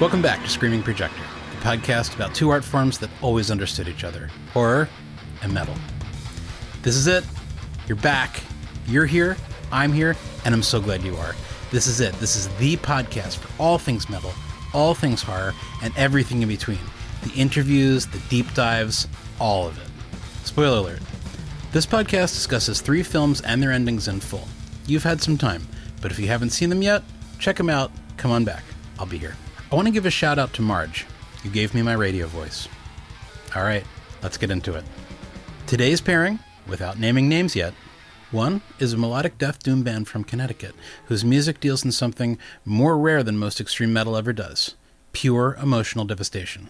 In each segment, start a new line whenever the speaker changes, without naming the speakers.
Welcome back to Screaming Projector, the podcast about two art forms that always understood each other, horror and metal. This is it. You're back. You're here. I'm here. And I'm so glad you are. This is it. This is the podcast for all things metal, all things horror, and everything in between. The interviews, the deep dives, all of it. Spoiler alert. This podcast discusses 3 films and their endings in full. You've had some time, but if you haven't seen them yet, check them out. Come on back. I'll be here. I want to give a shout out to Marge. You gave me my radio voice. All right, let's get into it. Today's pairing, without naming names yet, one is a melodic death doom band from Connecticut, whose music deals in something more rare than most extreme metal ever does: pure emotional devastation.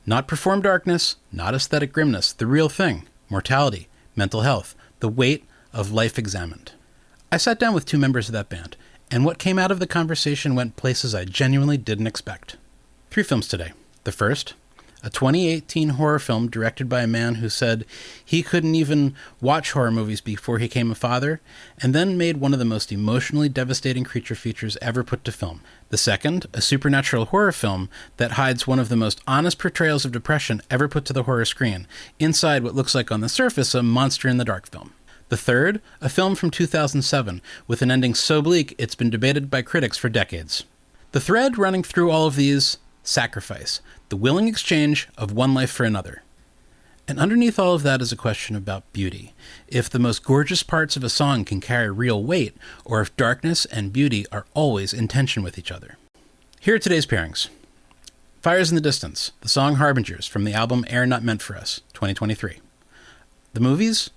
Not performed darkness, not aesthetic grimness, the real thing: mortality, mental health, the weight of life examined. I sat down with 2 members of that band, and what came out of the conversation went places I genuinely didn't expect. 3 films today. The first, a 2018 horror film directed by a man who said he couldn't even watch horror movies before he became a father, and then made one of the most emotionally devastating creature features ever put to film. The second, a supernatural horror film that hides one of the most honest portrayals of depression ever put to the horror screen, inside what looks like on the surface a Monster in the Dark film. The third, a film from 2007, with an ending so bleak it's been debated by critics for decades. The thread running through all of these: sacrifice, the willing exchange of one life for another. And underneath all of that is a question about beauty. If the most gorgeous parts of a song can carry real weight, or if darkness and beauty are always in tension with each other. Here are today's pairings. Fires in the Distance, the song Harbingers from the album Air Not Meant for Us, 2023. The movies: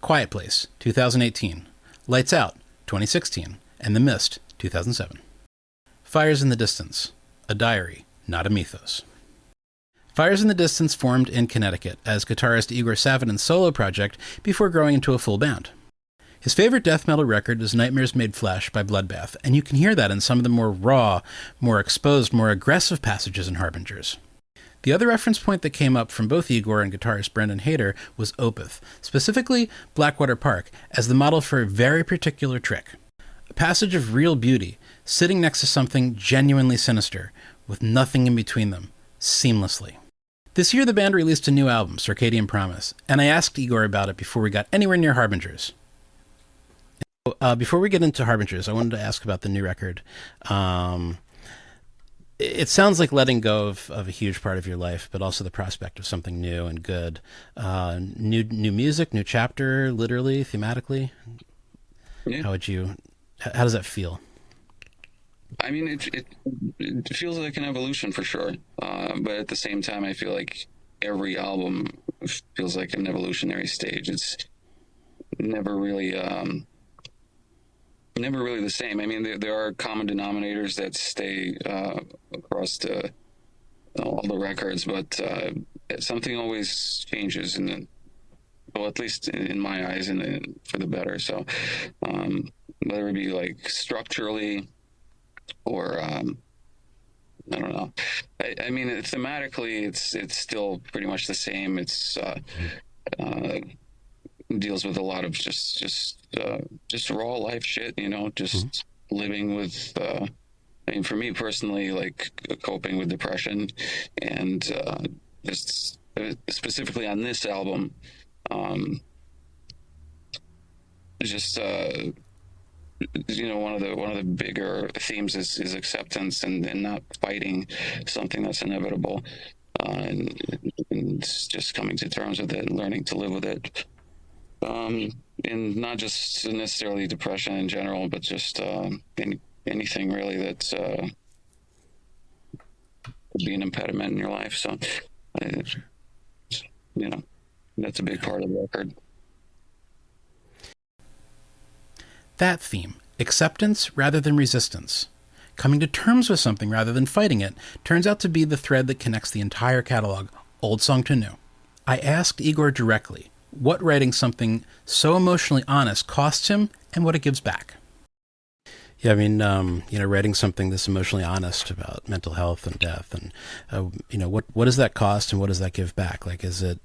Quiet Place, 2018, Lights Out, 2016, and The Mist, 2007. Fires in the Distance, a diary, not a mythos. Fires in the Distance formed in Connecticut as guitarist Yegor Savonin's solo project before growing into a full band. His favorite death metal record is Nightmares Made Flesh by Bloodbath, and you can hear that in some of the more raw, more exposed, more aggressive passages in Harbingers. The other reference point that came up from both Yegor and guitarist Brendan Hayter was Opeth, specifically Blackwater Park, as the model for a very particular trick. A passage of real beauty, sitting next to something genuinely sinister, with nothing in between them, seamlessly. This year the band released a new album, Circadian Promise, and I asked Yegor about it before we got anywhere near Harbingers. Before we get into Harbingers, I wanted to ask about the new record. It sounds like letting go of a huge part of your life, but also the prospect of something new and good. New music, new chapter, literally, thematically. Yeah. How does that feel?
I mean, it feels like an evolution for sure. But at the same time, I feel like every album feels like an evolutionary stage. It's never really the same. I mean, there are common denominators that stay across all the records, but something always changes, well, at least in my eyes, and for the better. So whether it be like structurally or I don't know. I mean, thematically, it's still pretty much the same. It's deals with a lot of just raw life shit, just living with I mean, for me personally, like coping with depression, and just specifically on this album, just one of the bigger themes is acceptance and not fighting something that's inevitable, and just coming to terms with it and learning to live with it. And not just necessarily depression in general, but just anything really that's could be an impediment in your life. So, that's a big part of the record.
That theme, acceptance rather than resistance, coming to terms with something rather than fighting it, turns out to be the thread that connects the entire catalog, old song to new. I asked Yegor directly what writing something so emotionally honest costs him and what it gives back. Yeah, I mean, writing something this emotionally honest about mental health and death, and what does that cost and what does that give back? Like, is it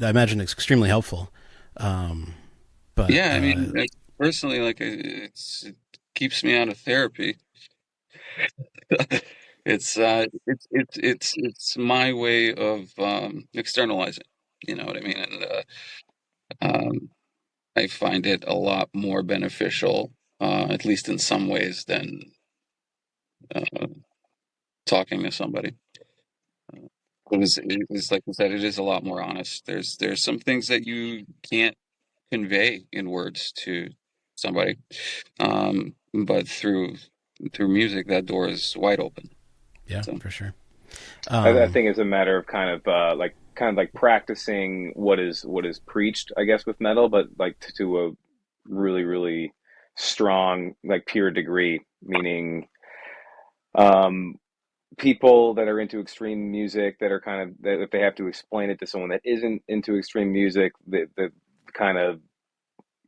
I imagine it's extremely helpful. But
yeah, I mean, personally, like it keeps me out of therapy. It's my way of externalizing. You know what I mean? And I find it a lot more beneficial, at least in some ways, than uh, talking to somebody. It's like I said, it is a lot more honest. There's some things that you can't convey in words to somebody, but through music, that door is wide open.
Yeah,
So
for sure.
I think it's a matter of kind of like practicing what is preached, I guess, with metal, but like to a really, really strong, like pure degree, meaning um people that are into extreme music that are kind of that if they have to explain it to someone that isn't into extreme music, the kind of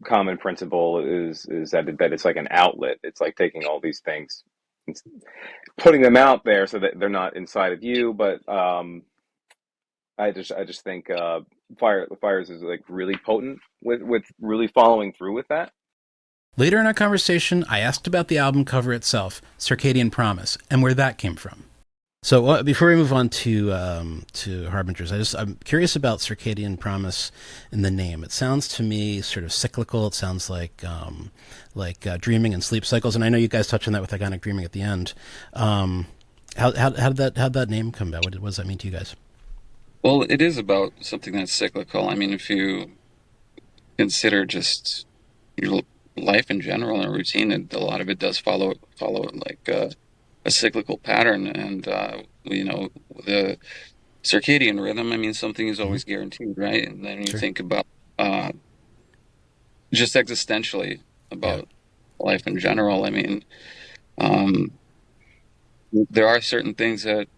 common principle is that it's like an outlet. It's like taking all these things and putting them out there so that they're not inside of you. But I just think fires is like really potent with really following through with that.
Later in our conversation, I asked about the album cover itself, Circadian Promise, and where that came from. So before we move on to Harbingers, I'm curious about Circadian Promise in the name. It sounds to me sort of cyclical. It sounds like dreaming and sleep cycles, and I know you guys touched on that with Agonic Dreaming at the end. How did that name come about? What does that mean to you guys?
well, it is about something that's cyclical. I mean, if you consider just your life in general and routine, and a lot of it does follow like a cyclical pattern, and the circadian rhythm. I mean, something is
Mm-hmm.
always guaranteed, right? And then you
Sure.
think about uh, just existentially
Yeah.
about life in general. I mean, um, there are certain things that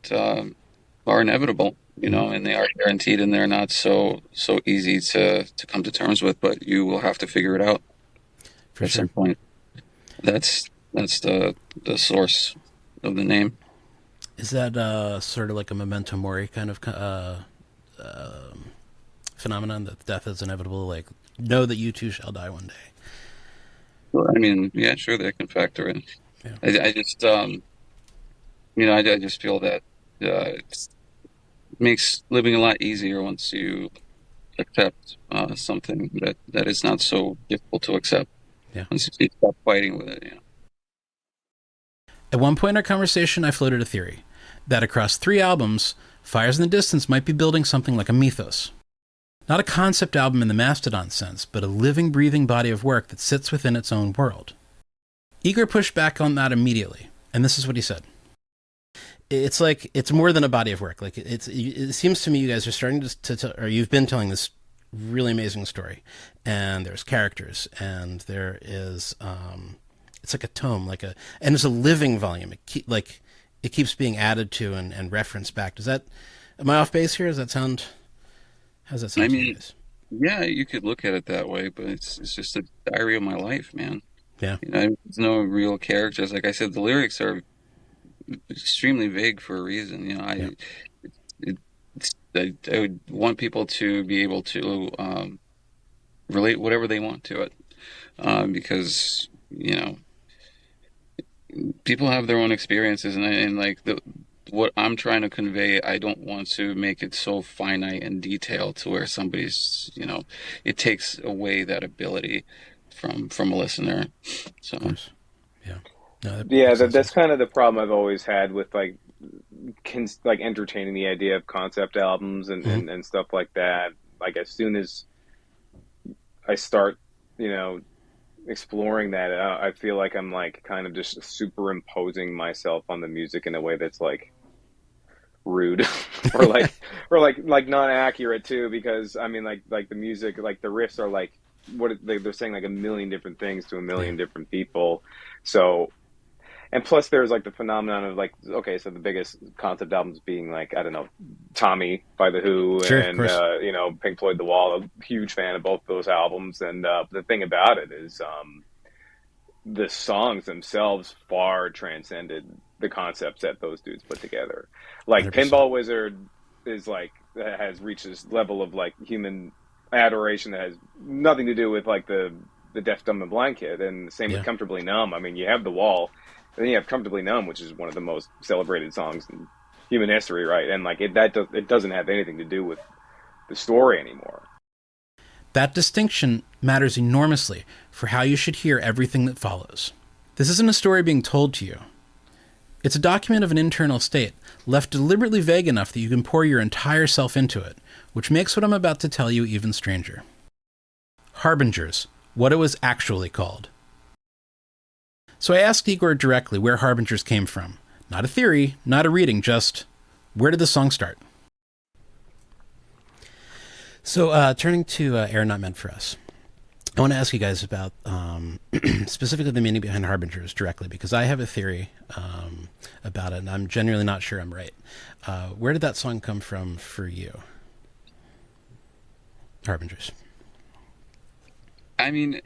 are inevitable,
Mm-hmm.
and they are guaranteed, and they're not so easy to come to terms with. But you will have to figure it out
For
at some
sure.
point. That's the source of the name.
Is that sort of like a memento mori kind of phenomenon that death is inevitable? Like, know that you too shall die one day.
Well, I mean, yeah, sure, that can factor in.
Yeah.
I just, I just feel that it makes living a lot easier once you accept something that is not so difficult to accept.
Yeah.
Once you stop fighting with it.
At one point in our conversation, I floated a theory that across 3 albums, Fires in the Distance might be building something like a mythos. Not a concept album in the Mastodon sense, but a living, breathing body of work that sits within its own world. Igor pushed back on that immediately, and this is what he said. It's like, it's more than a body of work. Like, it seems to me you guys are starting or you've been telling this really amazing story, and there's characters, and there is, it's like a tome, and it's a living volume. It keeps being added to and referenced back. Am I off base here? How does that sound
I
to you
mean,
guys?
yeah, you could look at it that way, but it's just a diary of my life, man.
Yeah.
There's no real characters. Like I said, the lyrics are extremely vague for a reason.
Yeah.
I would want people to be able to relate whatever they want to it, because people have their own experiences, and like what I'm trying to convey, I don't want to make it so finite and detailed to where somebody's, it takes away that ability from a listener. So,
Of course. Yeah. No, that
Yeah,
makes
that's
sense.
kind of the problem I've always had with like entertaining the idea of concept albums and,
Mm-hmm.
and, and stuff like that. Like as soon as I start, you know, exploring that, I feel like I'm like kind of just superimposing myself on the music in a way that's like rude or like not accurate too, because I mean like the music, like the riffs are like they're saying like a million different things to a
Yeah.
million different people. So, and plus there's like the phenomenon of like, okay, so the biggest concept albums being like, I don't know, Tommy by The Who
Sure, of
and
course.
Pink Floyd The Wall. A huge fan of both those albums. And the thing about it is the songs themselves far transcended the concepts that those dudes put together. Like
100%.
Pinball Wizard is like has reached this level of like human adoration that has nothing to do with like the Deaf Dumb and Blind Kid, and the same with
Yeah.
Comfortably Numb. I mean, you have The Wall, then you have Comfortably Numb, which is one of the most celebrated songs in human history, right? And like it doesn't have anything to do with the story anymore.
That distinction matters enormously for how you should hear everything that follows. This isn't a story being told to you. It's a document of an internal state, left deliberately vague enough that you can pour your entire self into it, which makes what I'm about to tell you even stranger. Harbingers, what it was actually called. So I asked Yegor directly where Harbingers came from. Not a theory, not a reading, just where did the song start? So turning to Air Not Meant For Us, I want to ask you guys about specifically the meaning behind Harbingers directly, because I have a theory about it, and I'm genuinely not sure I'm right. Where did that song come from for you? Harbingers.
I mean,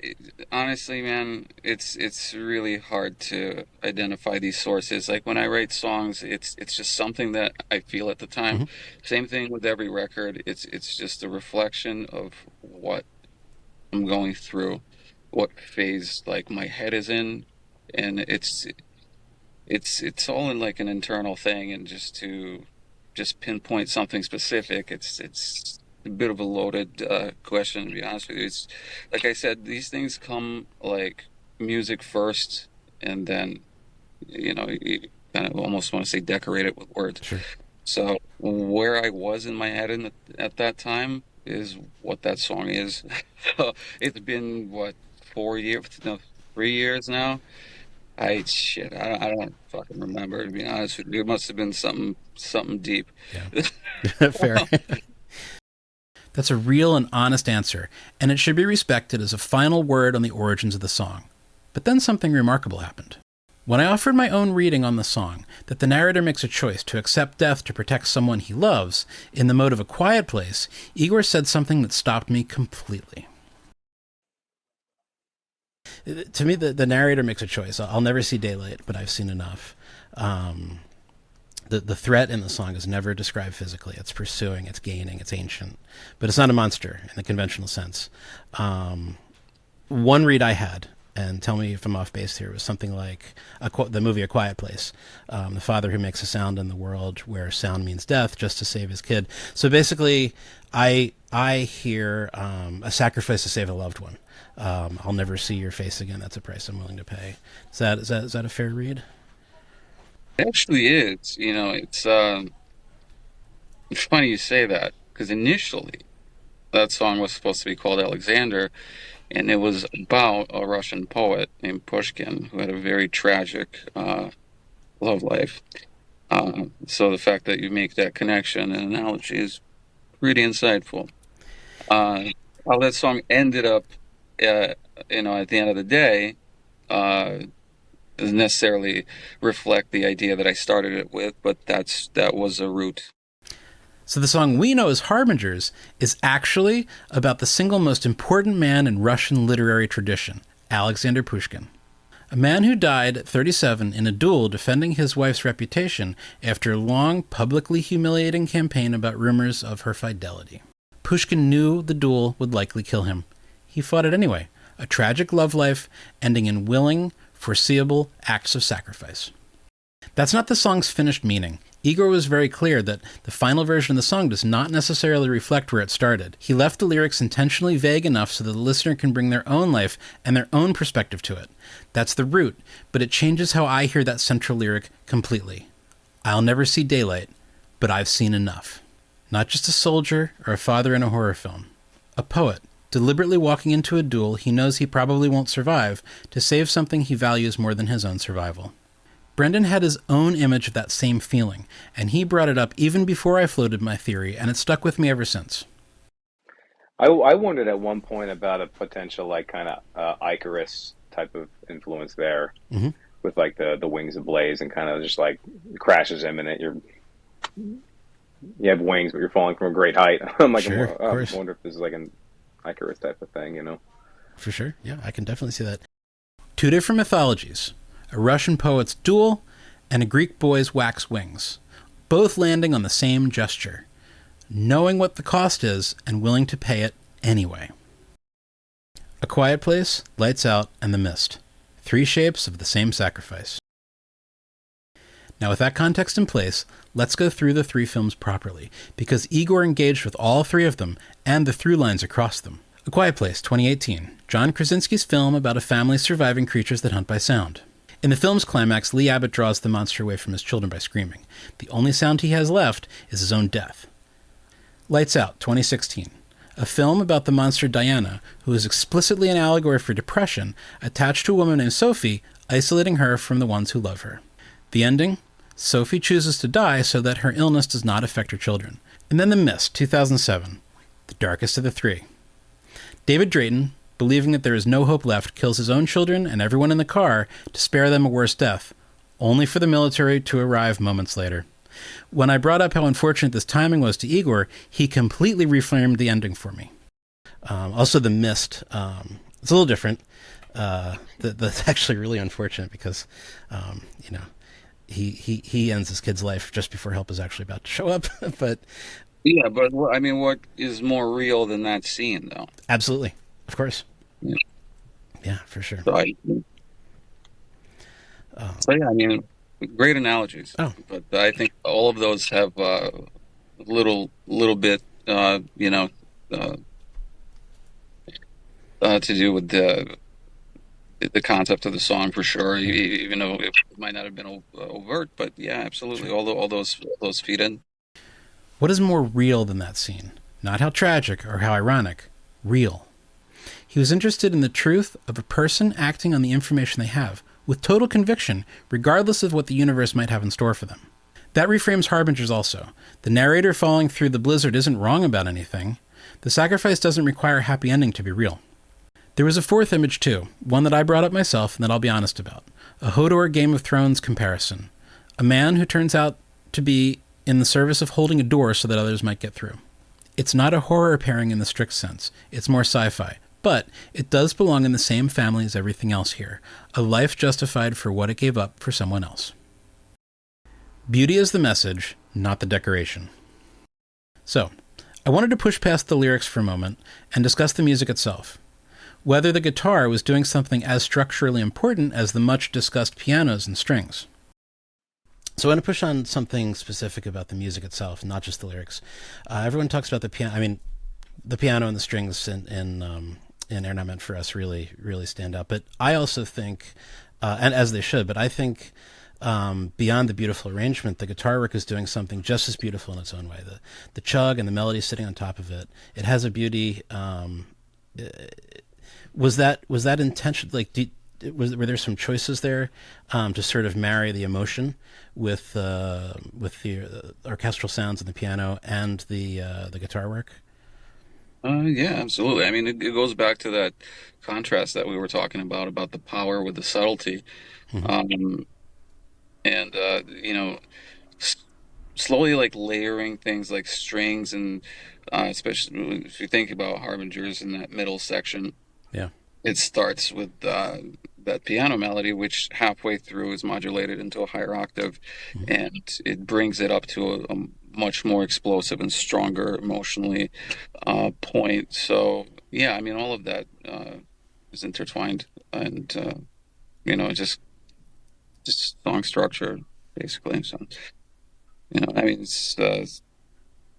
honestly, man, it's really hard to identify these sources. Like when I write songs, it's just something that I feel at the time.
Mm-hmm.
Same thing with every record. It's just a reflection of what I'm going through, what phase like my head is in, and it's all in like an internal thing. And just pinpoint something specific, it's a bit of a loaded question, to be honest with you. It's like I said, these things come like music first, and then you kind of almost want to say decorate it with words.
Sure.
So where I was in my head at that time is what that song is. So it's been what 4 years, no, 3 years now. I don't fucking remember, to be honest with you. It must have been something deep.
Yeah. Fair. That's a real and honest answer, and it should be respected as a final word on the origins of the song. But then something remarkable happened. When I offered my own reading on the song, that the narrator makes a choice to accept death to protect someone he loves, in the mode of A Quiet Place, Yegor said something that stopped me completely. To me, the narrator makes a choice. I'll never see daylight, but I've seen enough. The threat in the song is never described physically. It's pursuing, it's gaining, it's ancient. But it's not a monster in the conventional sense. One read I had, and tell me if I'm off base here, was something like the movie A Quiet Place. The father who makes a sound in the world where sound means death just to save his kid. So basically, I hear a sacrifice to save a loved one. I'll never see your face again. That's a price I'm willing to pay. Is that a fair read?
It actually is. It's funny you say that, because initially that song was supposed to be called Alexander, and it was about a Russian poet named Pushkin who had a very tragic love life. So the fact that you make that connection and analogy is pretty insightful. How that song ended up, at the end of the day, doesn't necessarily reflect the idea that I started it with, but that was a root.
So the song we know as Harbingers is actually about the single most important man in Russian literary tradition, Alexander Pushkin. A man who died at 37 in a duel defending his wife's reputation after a long, publicly humiliating campaign about rumors of her fidelity. Pushkin knew the duel would likely kill him. He fought it anyway, a tragic love life ending in willing, foreseeable acts of sacrifice. That's not the song's finished meaning. Yegor was very clear that the final version of the song does not necessarily reflect where it started. He left the lyrics intentionally vague enough so that the listener can bring their own life and their own perspective to it. That's the root, but it changes how I hear that central lyric completely. I'll never see daylight, but I've seen enough. Not just a soldier or a father in a horror film. A poet, deliberately walking into a duel he knows he probably won't survive to save something he values more than his own survival. Brendan had his own image of that same feeling, and he brought it up even before I floated my theory, and it stuck with me ever since.
I wondered at one point about a potential like kind of Icarus type of influence there,
Mm-hmm.
with like the wings ablaze and kind of just like crashes imminent. You have wings, but you're falling from a great height. I'm like,
Sure,
I wonder if this is like an Icarus type of thing,
For sure, yeah, I can definitely see that. Two different mythologies. A Russian poet's duel, and a Greek boy's wax wings, both landing on the same gesture, knowing what the cost is and willing to pay it anyway. A Quiet Place, Lights Out, and The Mist. Three shapes of the same sacrifice. Now, with that context in place, let's go through the 3 films properly, because Yegor engaged with all 3 of them and the through lines across them. A Quiet Place, 2018, John Krasinski's film about a family surviving creatures that hunt by sound. In the film's climax, Lee Abbott draws the monster away from his children by screaming. The only sound he has left is his own death. Lights Out, 2016, a film about the monster Diana, who is explicitly an allegory for depression, attached to a woman named Sophie, isolating her from the ones who love her. The ending? Sophie chooses to die so that her illness does not affect her children. And then The Mist, 2007, the darkest of the 3. David Drayton, believing that there is no hope left, kills his own children and everyone in the car to spare them a worse death, only for the military to arrive moments later. When I brought up how unfortunate this timing was to Yegor, he completely reframed the ending for me. Also, The Mist, it's a little different. That's actually really unfortunate because, he ends his kid's life just before help is actually about to show up. But
yeah, but I mean, what is more real than that scene, though?
Absolutely, of course. Yeah, for sure.
So yeah, I mean, great analogies.
Oh.
But I think all of those have a little bit, to do with the concept of the song, for sure. Even though it might not have been overt, but yeah, absolutely, all those feed in.
What is more real than that scene? Not how tragic or how ironic. Real. He was interested in the truth of a person acting on the information they have, with total conviction, regardless of what the universe might have in store for them. That reframes Harbingers also. The narrator falling through the blizzard isn't wrong about anything. The sacrifice doesn't require a happy ending to be real. There was a 4th image too, one that I brought up myself and that I'll be honest about. A Hodor Game of Thrones comparison. A man who turns out to be in the service of holding a door so that others might get through. It's not a horror pairing in the strict sense. It's more sci-fi. But it does belong in the same family as everything else here. A life justified for what it gave up for someone else. Beauty is the message, not the decoration. So, I wanted to push past the lyrics for a moment and discuss the music itself. Whether the guitar was doing something as structurally important as the much-discussed pianos and strings. So I want to push on something specific about the music itself, not just the lyrics. Everyone talks about the piano. I mean, the piano and the strings in Air Not Meant for Us really, really stand out. But I also think, and as they should, but I think beyond the beautiful arrangement, the guitar work is doing something just as beautiful in its own way. The chug and the melody sitting on top of it, it has a beauty. Was that intention? Like, were there some choices there to sort of marry the emotion with the orchestral sounds of the piano and the guitar work?
Yeah, absolutely. I mean, it goes back to that contrast that we were talking about the power with the subtlety. Mm-hmm. Slowly like layering things like strings and especially if you think about Harbingers in that middle section.
Yeah.
It starts with that piano melody, which halfway through is modulated into a higher octave, mm-hmm. and it brings it up to a much more explosive and stronger emotionally point. So yeah, I mean, all of that is intertwined, and just song structure basically. So I mean, it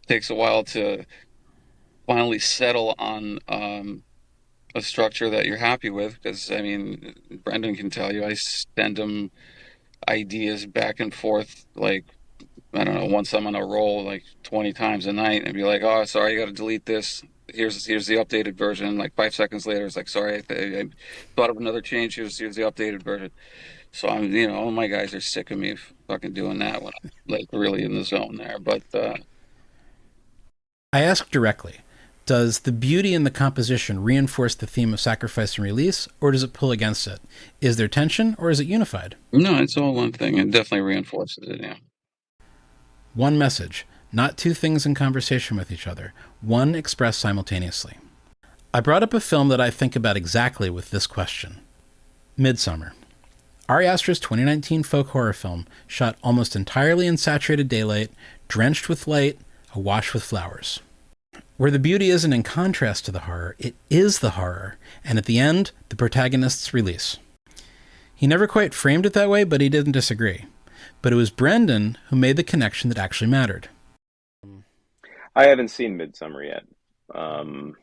takes a while to finally settle on a structure that you're happy with, because I mean, Brendan can tell you, I send him ideas back and forth, like, I don't know, once I'm on a roll, like 20 times a night, and be like, oh, sorry, you got to delete this. Here's the updated version. Like 5 seconds later, it's like, sorry, I thought of another change. Here's the updated version. So I'm, all my guys are sick of me fucking doing that when I'm like really in the zone there. But
I ask directly, does the beauty in the composition reinforce the theme of sacrifice and release, or does it pull against it? Is there tension, or is it unified?
No, it's all one thing. It definitely reinforces it, yeah.
One message, not two things in conversation with each other, one expressed simultaneously. I brought up a film that I think about exactly with this question. Midsummer. Ari Aster's 2019 folk horror film, shot almost entirely in saturated daylight, drenched with light, awash with flowers. Where the beauty isn't in contrast to the horror, it is the horror, and at the end, the protagonist's release. He never quite framed it that way, but he didn't disagree. But it was Brendan who made the connection that actually mattered.
I haven't seen Midsummer yet. I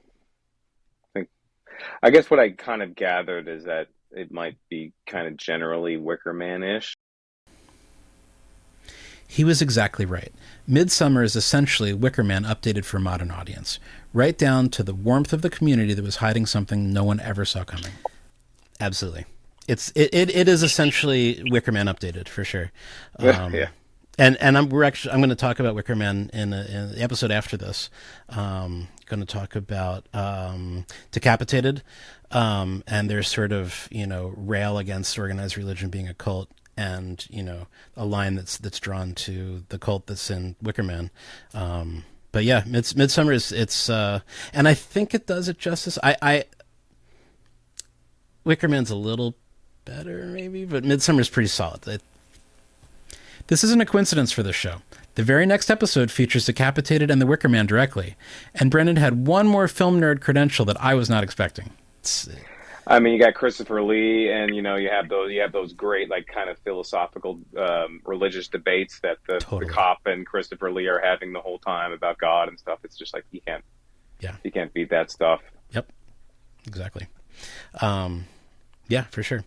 guess what I kind of gathered is that it might be kind of generally Wicker Man-ish.
He was exactly right. Midsummer is essentially Wicker Man updated for a modern audience, right down to the warmth of the community that was hiding something no one ever saw coming. Absolutely. It is essentially Wicker Man updated, for sure.
Yeah.
And I'm going to talk about Wicker Man in the episode after this. Going to talk about Decapitated, and there's sort of, rail against organized religion being a cult, and a line that's drawn to the cult that's in Wicker Man. But yeah, Midsummer it's and I think it does it justice. Wicker Man's a little better maybe, but Midsummer's pretty solid. This isn't a coincidence for this show. The very next episode features Decapitated and the Wicker Man directly, and Brendan had one more film nerd credential that I was not expecting.
I mean, you got Christopher Lee, and you have those great kind of philosophical religious debates that the cop and Christopher Lee are having the whole time about God and stuff. It's just you can't beat that stuff.
Yep, exactly. Yeah, for sure.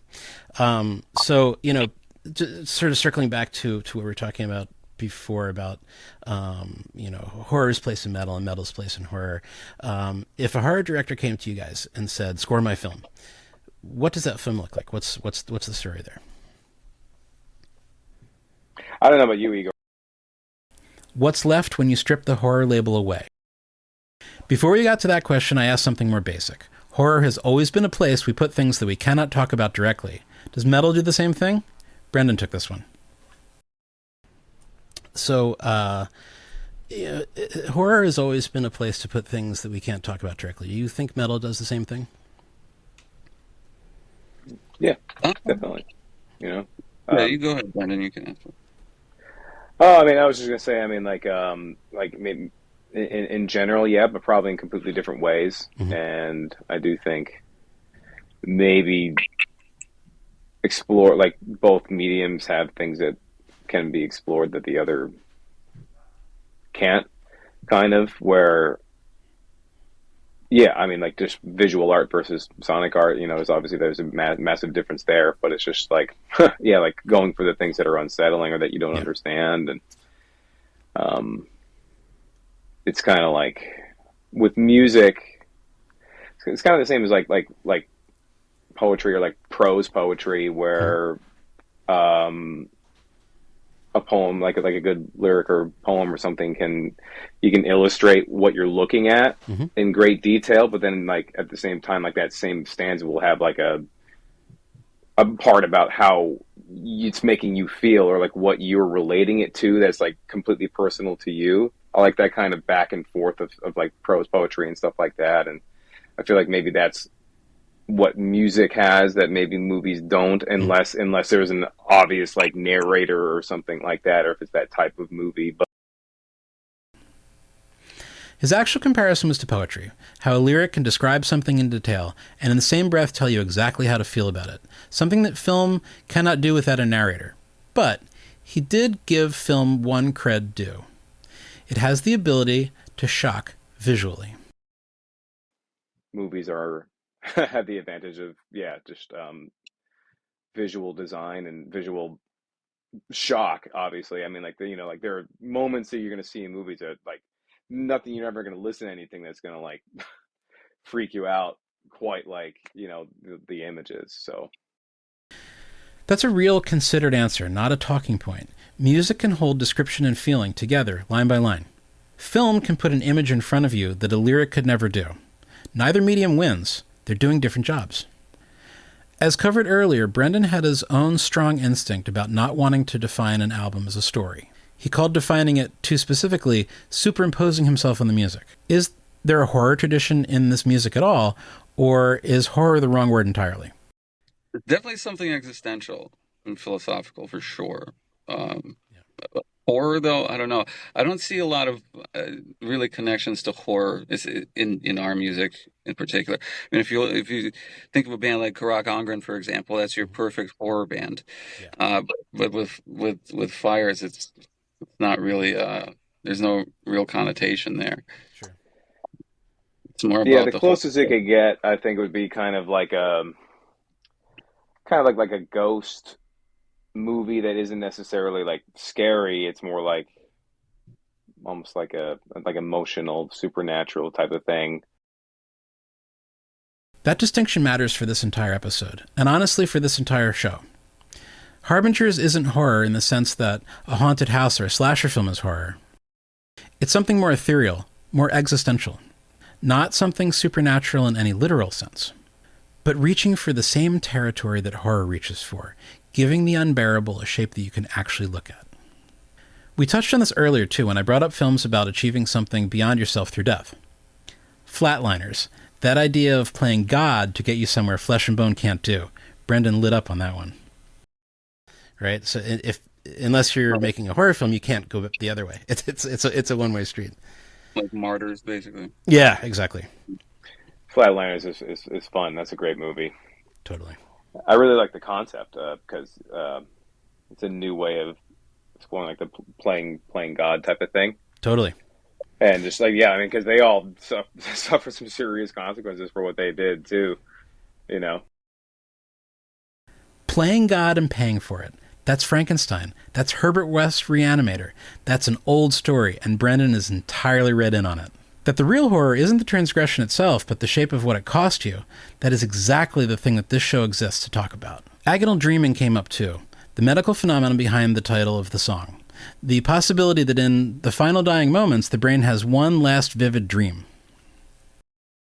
So sort of circling back to what we were talking about before about horror's place in metal and metal's place in horror. If a horror director came to you guys and said, "Score my film," what does that film look like? What's the story there?
I don't know about you, Igor.
What's left when you strip the horror label away? Before we got to that question, I asked something more basic. Horror has always been a place we put things that we cannot talk about directly. Does metal do the same thing? Brendan took this one. So, horror has always been a place to put things that we can't talk about directly. Do you think metal does the same thing?
Yeah, definitely.
Yeah, you go ahead, Brendan. You can answer.
Oh, I mean, I was just gonna say, maybe in general, yeah, but probably in completely different ways. Mm-hmm. And I do think maybe explore both mediums have things that can be explored that the other can't, kind of, where just visual art versus sonic art, is obviously there's a massive difference there, but it's just going for the things that are unsettling or that you don't understand. And it's kind of with music, it's kind of the same as like poetry or prose poetry, where a poem, like a good lyric or poem or something, you can illustrate what you're looking at in great detail, but then at the same time, that same stanza will have a part about how it's making you feel, or what you're relating it to that's completely personal to you. I like that kind of back and forth of prose poetry and stuff like that. And I feel like maybe that's what music has that maybe movies don't, unless there's an obvious narrator or something like that, or if it's that type of movie. But
his actual comparison was to poetry, how a lyric can describe something in detail, and in the same breath tell you exactly how to feel about it, something that film cannot do without a narrator. But he did give film one cred due. It has the ability to shock visually.
Movies have the advantage of just visual design and visual shock. Obviously, I mean, there are moments that you're going to see in movies that nothing, you're never going to listen to anything that's going to freak you out quite the images. So
that's a real considered answer, not a talking point. Music can hold description and feeling together, line by line. Film can put an image in front of you that a lyric could never do. Neither medium wins. They're doing different jobs. As covered earlier, Brendan had his own strong instinct about not wanting to define an album as a story. He called defining it, too specifically, superimposing himself on the music. Is there a horror tradition in this music at all, or is horror the wrong word entirely?
It's definitely something existential and philosophical, for sure. Horror, though, I don't know. I don't see a lot of really connections to horror is in our music in particular. I mean, if you think of a band like Karak Angren, for example, that's your perfect horror band.
Yeah.
But with Fires, it's not really. There's no real connotation there.
Sure.
It's more
Yeah,
about
the closest it could get, I think, would be kind of like a ghost movie that isn't necessarily like scary. It's more like almost like a emotional, supernatural type of thing.
That distinction matters for this entire episode, and honestly for this entire show. Harbingers isn't horror in the sense that a haunted house or a slasher film is horror. It's something more ethereal, more existential. Not something supernatural in any literal sense, but reaching for the same territory that horror reaches for, giving the unbearable a shape that you can actually look at. We touched on this earlier too when I brought up films about achieving something beyond yourself through death. Flatliners, that idea of playing God to get you somewhere flesh and bone can't do. Brendan lit up on that one. Right? So unless you're making a horror film, you can't go the other way. It's a one-way street.
like Martyrs, basically.
Yeah, exactly.
Flatliners is fun. That's a great movie.
Totally.
I really like the concept because it's a new way of exploring like the playing God type of thing.
Totally.
And just like, yeah, I mean, because they all suffer some serious consequences for what they did too, you know.
Playing God and paying for it. That's Frankenstein. That's Herbert West Reanimator. That's an old story, and Brendan is entirely read in on it. That the real horror isn't the transgression itself, but the shape of what it cost you. That is exactly the thing that this show exists to talk about. Agonal dreaming came up too. The medical phenomenon behind the title of the song. The possibility that in the final dying moments, the brain has one last vivid dream.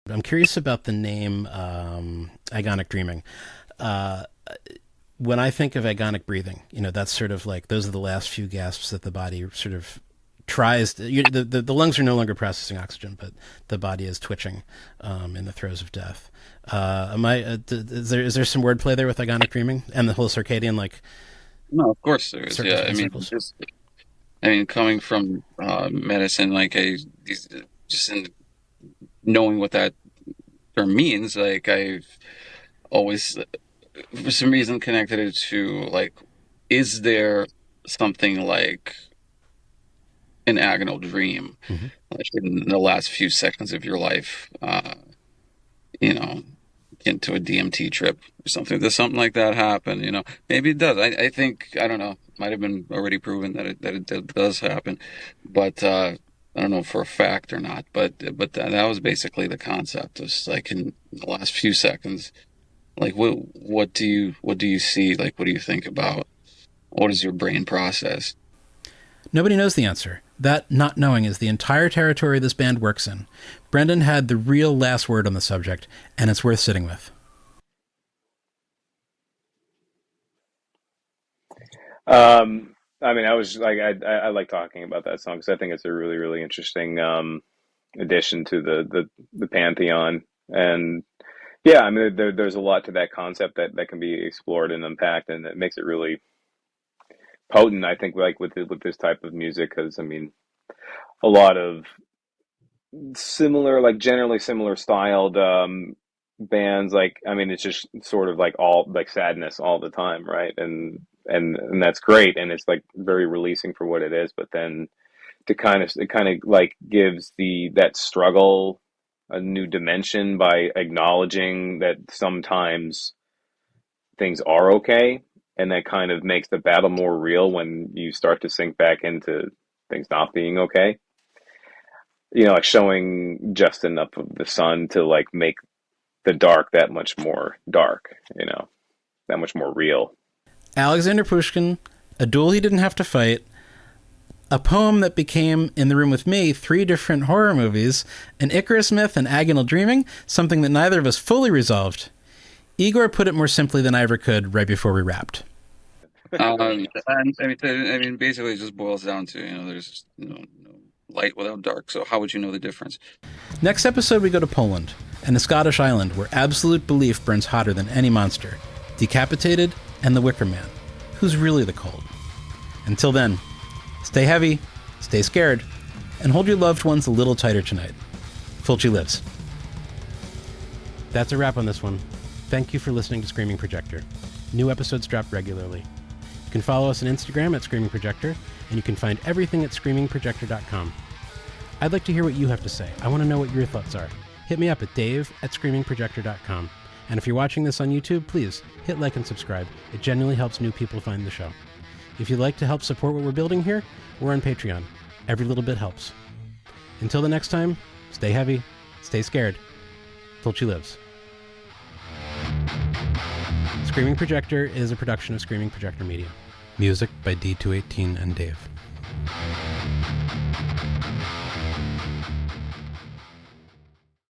I'm curious about the name agonic dreaming. When I think of agonic breathing, that's sort of like those are the last few gasps that the body sort of tries. The lungs are no longer processing oxygen, but the body is twitching in the throes of death. Is there some wordplay there with agonic dreaming and the whole circadian
No, of course there is. Yeah, I mean, coming from medicine, just in knowing what that term means, I've always, for some reason, connected it to is there something like an agonal dream, in the last few seconds of your life, into a DMT trip or something? Does something like that happen? Maybe it does. I think, I don't know, might have been already proven that it does happen, but I don't know for a fact or not, but that was basically the concept. It's in the last few seconds, what do you see? What do you think about? What does your brain process?
Nobody knows the answer. That not knowing is the entire territory this band works in. Brendan had the real last word on the subject, and it's worth sitting with.
I mean, I like talking about that song because I think it's a really, really interesting addition to the pantheon. And yeah, I mean, there's a lot to that concept that can be explored and unpacked, and it makes it really potent, I think, with this type of music, because I mean, a lot of similar, generally similar styled bands, I mean, it's just sort of all sadness all the time, right? And that's great, and it's very releasing for what it is. But then it kind of gives that struggle a new dimension by acknowledging that sometimes things are okay. And that kind of makes the battle more real when you start to sink back into things not being okay. Showing just enough of the sun to make the dark that much more dark, that much more real.
Alexander Pushkin, a duel he didn't have to fight, a poem that became, in the room with me, 3 different horror movies, an Icarus myth, and agonal dreaming, something that neither of us fully resolved. Yegor put it more simply than I ever could right before we wrapped.
I mean, basically, it just boils down to there's no light without dark. So how would you know the difference?
Next episode, we go to Poland, and a Scottish island where absolute belief burns hotter than any monster. Decapitated and the Wicker Man. Who's really the cold? Until then, stay heavy, stay scared, and hold your loved ones a little tighter tonight. Fulci lives. That's a wrap on this one. Thank you for listening to Screaming Projector. New episodes drop regularly. You can follow us on Instagram at Screaming Projector, and you can find everything at screamingprojector.com. I'd like to hear what you have to say. I want to know what your thoughts are. Hit me up at dave@screamingprojector.com. And if you're watching this on YouTube, please hit like and subscribe. It genuinely helps new people find the show. If you'd like to help support what we're building here, we're on Patreon. Every little bit helps. Until the next time, stay heavy, stay scared. Fulci lives. Screaming Projector is a production of Screaming Projector Media. Music by D218 and Dave.